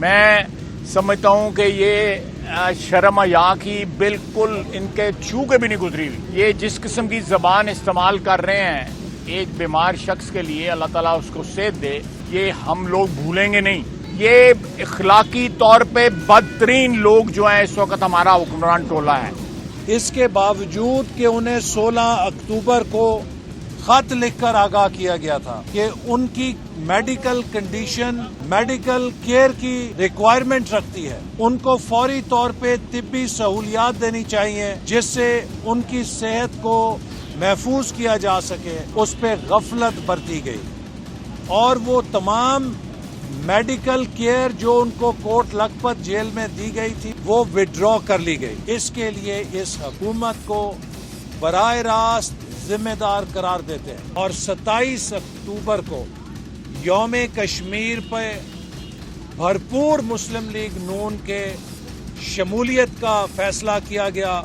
میں سمجھتا ہوں کہ یہ شرم حیا کی بالکل ان کے چھو کے بھی نہیں گزری ہوئی. یہ جس قسم کی زبان استعمال کر رہے ہیں ایک بیمار شخص کے لیے، اللہ تعالیٰ اس کو صحت دے، یہ ہم لوگ بھولیں گے نہیں. یہ اخلاقی طور پہ بدترین لوگ جو ہیں اس وقت ہمارا حکمران ٹولہ ہے. اس کے باوجود کہ انہیں 16 اکتوبر کو خط لکھ کر آگاہ کیا گیا تھا کہ ان کی میڈیکل کنڈیشن میڈیکل کیئر کی ریکوائرمنٹ رکھتی ہے، ان کو فوری طور پہ طبی سہولیات دینی چاہیے جس سے ان کی صحت کو محفوظ کیا جا سکے، اس پہ غفلت برتی گئی اور وہ تمام میڈیکل کیئر جو ان کو کوٹ لکھپت جیل میں دی گئی تھی وہ وڈرا کر لی گئی. اس کے لیے اس حکومت کو براہ راست ذمہ دار قرار دیتے ہیں اور 27 اکتوبر کو یوم کشمیر پہ بھرپور مسلم لیگ نون کے شمولیت کا فیصلہ کیا گیا.